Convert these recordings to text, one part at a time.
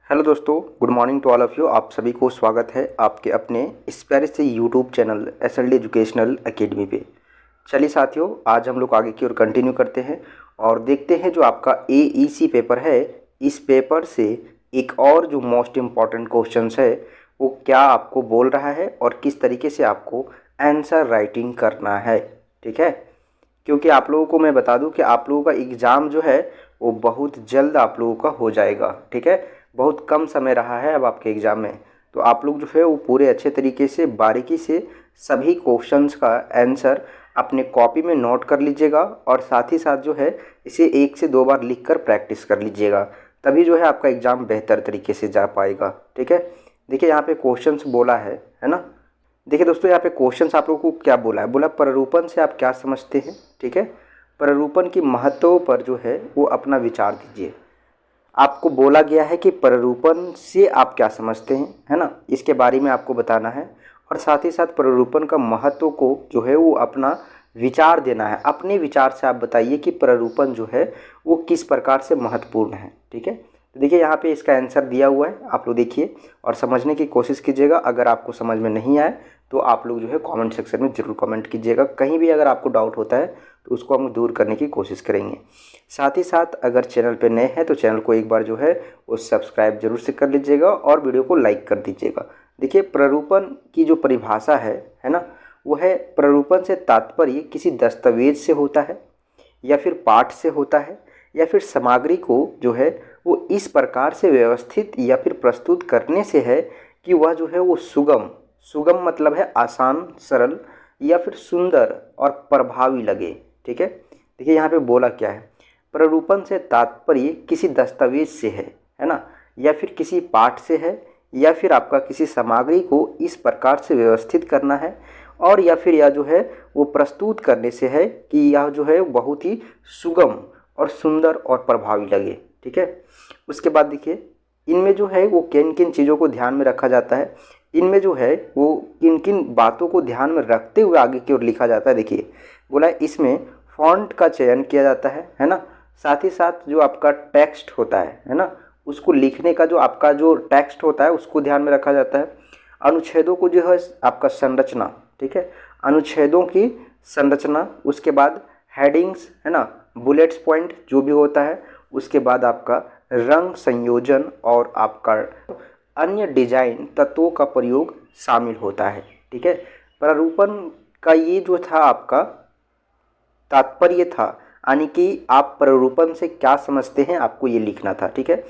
Hello दोस्तों, good morning to all of you. आप सभी को स्वागत है आपके अपने इस प्यारे से YouTube channel SLD educational academy पे। चलिए साथियों, आज हम लोग आगे की ओर कंटिन्यू करते हैं और देखते हैं जो आपका AEC पेपर है, इस पेपर से एक और जो मोस्ट इम्पॉर्टेंट क्वेश्चंस है वो क्या आपको बोल रहा है और किस तरीके से आपको आंसर राइटिंग करना है। ठीक है, क्योंकि आप लोगों को मैं बता दूं कि आप लोगों का एग्ज़ाम जो है वो बहुत जल्द आप लोगों का हो जाएगा। ठीक है, बहुत कम समय रहा है अब आपके एग्ज़ाम में, तो आप लोग जो है वो पूरे अच्छे तरीके से बारीकी से सभी क्वेश्चंस का आंसर अपने कॉपी में नोट कर लीजिएगा और साथ ही साथ जो है इसे 1 से 2 बार लिख कर प्रैक्टिस कर लीजिएगा, तभी जो है आपका एग्ज़ाम बेहतर तरीके से जा पाएगा। ठीक है, देखिए यहाँ पे क्वेश्चंस बोला है ना। देखिए दोस्तों, यहाँ पे क्वेश्चंस आप लोगों को क्या बोला है, बोला प्ररूपण से आप क्या समझते हैं। ठीक है, प्ररूपण की महत्व पर जो है वो अपना विचार दीजिए। आपको बोला गया है कि प्ररूपण से आप क्या समझते हैं, है ना, इसके बारे में आपको बताना है और साथ ही साथ प्ररूपण का महत्व को जो है वो अपना विचार देना है। अपने विचार से आप बताइए कि प्ररूपण जो है वो किस प्रकार से महत्वपूर्ण है। ठीक है, तो देखिए यहाँ पे इसका आंसर दिया हुआ है, आप लोग देखिए और समझने की कोशिश कीजिएगा। अगर आपको समझ में नहीं आए तो आप लोग जो है कमेंट सेक्शन में ज़रूर कमेंट कीजिएगा। कहीं भी अगर आपको डाउट होता है तो उसको हम दूर करने की कोशिश करेंगे। साथ ही साथ अगर चैनल पे नए हैं तो चैनल को एक बार जो है वो सब्सक्राइब जरूर से कर लीजिएगा और वीडियो को लाइक कर दीजिएगा। देखिए प्ररूपण की जो परिभाषा है ना, वो है प्ररूपण से तात्पर्य किसी दस्तावेज से होता है या फिर पाठ से होता है या फिर सामग्री को जो है वो इस प्रकार से व्यवस्थित या फिर प्रस्तुत करने से है कि वह जो है वो सुगम सुगम मतलब है आसान, सरल या फिर सुंदर और प्रभावी लगे। ठीक है, देखिए यहाँ पे बोला क्या है, प्ररूपण से तात्पर्य किसी दस्तावेज से है ना, या फिर किसी पाठ से है या फिर आपका किसी सामग्री को इस प्रकार से व्यवस्थित करना है और या फिर यह जो है वो प्रस्तुत करने से है कि यह जो है बहुत ही सुगम और सुंदर और प्रभावी लगे। ठीक है, उसके बाद देखिए इनमें जो है वो किन किन चीज़ों को ध्यान में रखा जाता है, इनमें जो है वो किन किन बातों को ध्यान में रखते हुए आगे की ओर लिखा जाता है। देखिए बोला है इसमें फॉन्ट का चयन किया जाता है ना, साथ ही साथ जो आपका टेक्स्ट होता है ना, उसको लिखने का जो आपका जो टेक्स्ट होता है उसको ध्यान में रखा जाता है। अनुच्छेदों को जो है आपका संरचना, ठीक है, अनुच्छेदों की संरचना, उसके बाद हेडिंग्स है ना, बुलेट्स पॉइंट जो भी होता है, उसके बाद आपका रंग संयोजन और आपका अन्य डिजाइन तत्वों का प्रयोग शामिल होता है। ठीक है, प्ररूपण का ये जो था आपका तात्पर्य था, यानी कि आप प्ररूपण से क्या समझते हैं आपको ये लिखना था। ठीक है,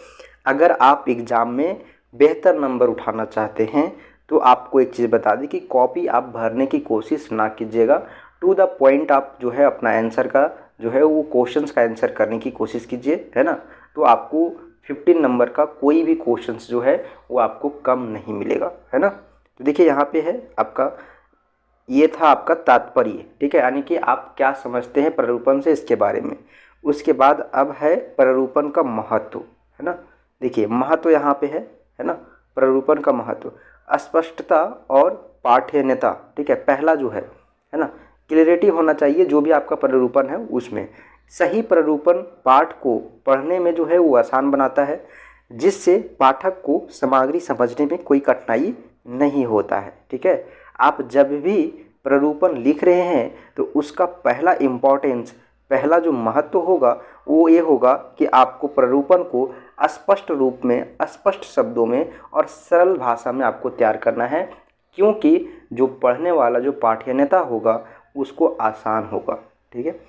अगर आप एग्ज़ाम में बेहतर नंबर उठाना चाहते हैं तो आपको एक चीज़ बता दें कि कॉपी आप भरने की कोशिश ना कीजिएगा, टू द पॉइंट आप जो है अपना आंसर का जो है वो क्वेश्चंस का आंसर करने की कोशिश कीजिए, है ना, तो आपको 15 नंबर का कोई भी क्वेश्चंस जो है वो आपको कम नहीं मिलेगा, है ना। तो देखिए यहाँ पे है आपका, ये था आपका तात्पर्य। ठीक है, यानी कि आप क्या समझते हैं प्ररूपण से इसके बारे में। उसके बाद अब है प्ररूपण का महत्व, है ना। देखिए महत्व यहाँ पे है ना, प्ररूपण का महत्व स्पष्टता और पाठ्यन्यता। ठीक है, पहला जो है ना, क्लियरिटी होना चाहिए जो भी आपका प्ररूपण है उसमें। सही प्ररूपण पाठ को पढ़ने में जो है वो आसान बनाता है, जिससे पाठक को सामग्री समझने में कोई कठिनाई नहीं होता है। ठीक है, आप जब भी प्ररूपण लिख रहे हैं तो उसका पहला इम्पोर्टेंस, पहला जो महत्व होगा वो ये होगा कि आपको प्ररूपण को स्पष्ट रूप में, स्पष्ट शब्दों में और सरल भाषा में आपको तैयार करना है, क्योंकि जो पढ़ने वाला जो पाठ्यन्यता होगा उसको आसान होगा। ठीक है,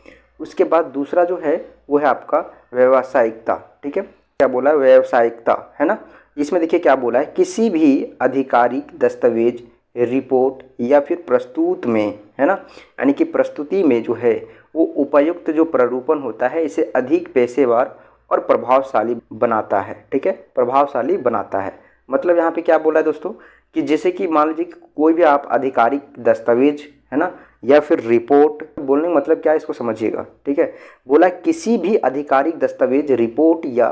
उसके बाद दूसरा जो है वो है आपका व्यावसायिकता। ठीक है, क्या बोला है, व्यावसायिकता, है ना। इसमें देखिए क्या बोला है, किसी भी आधिकारिक दस्तावेज, रिपोर्ट या फिर प्रस्तुत में, है ना, यानी कि प्रस्तुति में जो है वो उपयुक्त जो प्ररूपण होता है इसे अधिक पेशेवर और प्रभावशाली बनाता है। ठीक है, प्रभावशाली बनाता है, मतलब यहाँ पे क्या बोला है दोस्तों कि जैसे कि मान लीजिए कोई भी आप आधिकारिक दस्तावेज, है ना, या फिर रिपोर्ट, बोलने का मतलब क्या है इसको समझिएगा। ठीक है, बोला किसी भी आधिकारिक दस्तावेज, रिपोर्ट या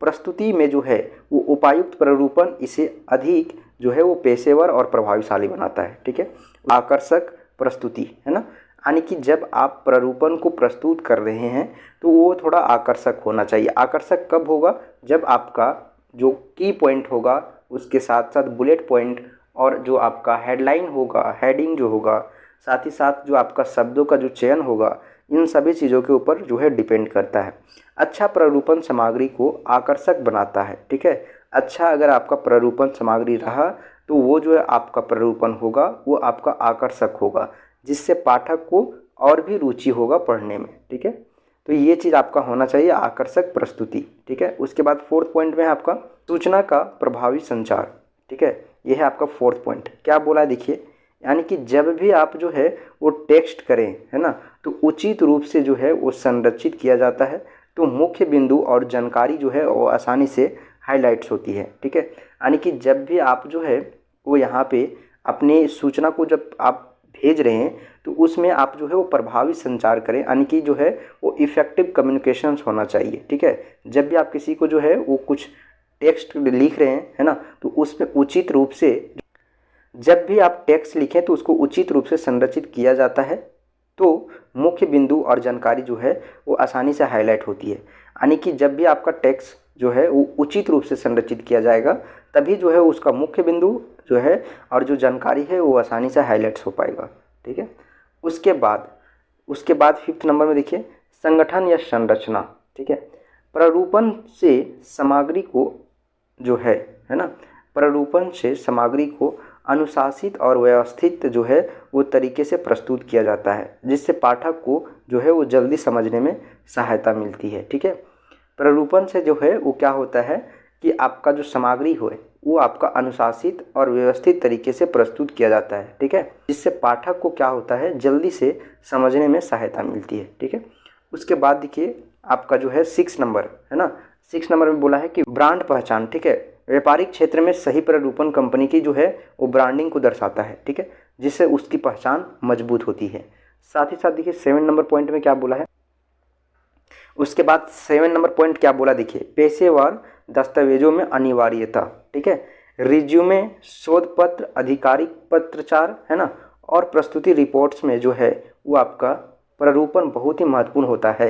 प्रस्तुति में जो है वो उपायुक्त प्ररूपण इसे अधिक जो है वो पेशेवर और प्रभावशाली बनाता है। ठीक है, आकर्षक प्रस्तुति, है ना, यानी कि जब आप प्ररूपण को प्रस्तुत कर रहे हैं तो वो थोड़ा आकर्षक होना चाहिए। आकर्षक कब होगा, जब आपका जो की पॉइंट होगा, उसके साथ साथ बुलेट पॉइंट, और जो आपका हेडलाइन होगा, हेडिंग जो होगा, साथ ही साथ जो आपका शब्दों का जो चयन होगा, इन सभी चीज़ों के ऊपर जो है डिपेंड करता है। अच्छा प्ररूपण सामग्री को आकर्षक बनाता है, ठीक है। अच्छा अगर आपका प्ररूपण सामग्री रहा तो वो जो है आपका प्ररूपण होगा वो आपका आकर्षक होगा, जिससे पाठक को और भी रुचि होगा पढ़ने में, ठीक है। तो ये चीज़ आपका होना चाहिए, आकर्षक प्रस्तुति, ठीक है। उसके बाद फोर्थ पॉइंट में है आपका सूचना का प्रभावी संचार, ठीक है। ये है आपका फोर्थ पॉइंट। क्या बोला है देखिए, यानी कि जब भी आप जो है वो टेक्स्ट करें, है ना, तो उचित रूप से जो है वो संरचित किया जाता है, तो मुख्य बिंदु और जानकारी जो है वो आसानी से हाईलाइट्स होती है, ठीक है। यानी कि जब भी आप जो है वो यहाँ पे अपनी सूचना को जब आप भेज रहे हैं तो उसमें आप जो है वो प्रभावी संचार करें, यानी कि जो है वो इफ़ेक्टिव कम्युनिकेशंस होना चाहिए, ठीक है। जब भी आप किसी को जो है वो कुछ टेक्स्ट लिख रहे हैं, है ना, तो उसमें उचित रूप से, जब भी आप टेक्स्ट लिखें तो उसको उचित रूप से संरचित किया जाता है, तो मुख्य बिंदु और जानकारी जो है वो आसानी से हाईलाइट होती है। यानी कि जब भी आपका टेक्स्ट जो है वो उचित रूप से संरचित किया जाएगा, तभी जो है उसका मुख्य बिंदु जो है और जो जानकारी है वो आसानी से हाईलाइट्स हो पाएगा, ठीक है। उसके बाद फिफ्थ नंबर में देखिए संगठन या संरचना, ठीक है। प्ररूपण से सामग्री को जो है ना, प्ररूपण से सामग्री को अनुशासित और व्यवस्थित जो है वो तरीके से प्रस्तुत किया जाता है, जिससे पाठक को जो है वो जल्दी समझने में सहायता मिलती है, ठीक है। प्ररूपण से जो है वो क्या होता है कि आपका जो सामग्री हो वो आपका अनुशासित और व्यवस्थित तरीके से प्रस्तुत किया जाता है, ठीक है, जिससे पाठक को क्या होता है जल्दी से समझने में सहायता मिलती है, ठीक है। उसके बाद देखिए आपका जो है 6 नंबर है ना, 6 नंबर में बोला है कि ब्रांड पहचान, ठीक है। व्यापारिक क्षेत्र में सही प्ररूपण कंपनी की जो है वो ब्रांडिंग को दर्शाता है, ठीक है, जिससे उसकी पहचान मजबूत होती है। साथ ही साथ देखिए 7 नंबर पॉइंट में क्या बोला है, उसके बाद 7 नंबर पॉइंट क्या बोला देखिए, पेशेवर दस्तावेजों में अनिवार्यता, ठीक है। रिज्यूमे, शोध पत्र, आधिकारिक पत्राचार, है ना, और प्रस्तुति रिपोर्ट्स में जो है वो आपका प्ररूपण बहुत ही महत्वपूर्ण होता है,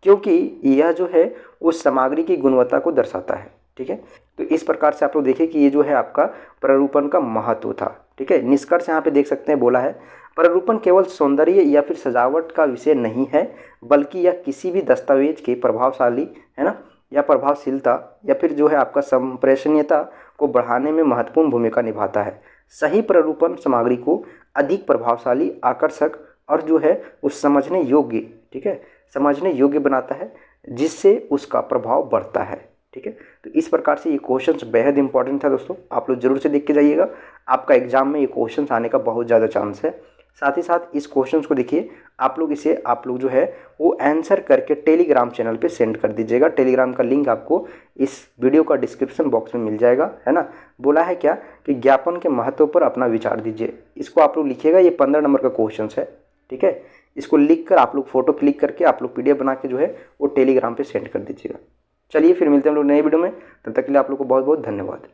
क्योंकि यह जो है उस सामग्री की गुणवत्ता को दर्शाता है, ठीक है। तो इस प्रकार से आप लोग देखिए कि ये जो है आपका प्ररूपण का महत्व था, ठीक है। निष्कर्ष यहाँ पे देख सकते हैं बोला है, प्ररूपण केवल सौंदर्य या फिर सजावट का विषय नहीं है, बल्कि यह किसी भी दस्तावेज के प्रभावशाली, है ना, या प्रभावशीलता या फिर जो है आपका संप्रेषणीयता को बढ़ाने में महत्वपूर्ण भूमिका निभाता है। सही प्ररूपण सामग्री को अधिक प्रभावशाली, आकर्षक और जो है उस समझने योग्य, ठीक है, समझने योग्य बनाता है, जिससे उसका प्रभाव बढ़ता है, ठीक है। तो इस प्रकार से ये क्वेश्चंस बेहद इंपॉर्टेंट था दोस्तों, आप लोग जरूर से देख के जाइएगा, आपका एग्जाम में ये क्वेश्चंस आने का बहुत ज़्यादा चांस है। साथ ही साथ इस क्वेश्चंस को देखिए आप लोग जो है वो आंसर करके टेलीग्राम चैनल पे सेंड कर दीजिएगा। टेलीग्राम का लिंक आपको इस वीडियो का डिस्क्रिप्शन बॉक्स में मिल जाएगा, है ना। बोला है क्या कि ज्ञापन के महत्व पर अपना विचार दीजिए, इसको आप लोग लिखिएगा, ये 15 नंबर का क्वेश्चन है, ठीक है। इसको लिख कर आप लोग फोटो क्लिक करके आप लोग PDF बना के जो है वो टेलीग्राम पे सेंड कर दीजिएगा। चलिए फिर मिलते हैं हम लोग नए वीडियो में, तब तक के लिए आप लोग को बहुत बहुत धन्यवाद।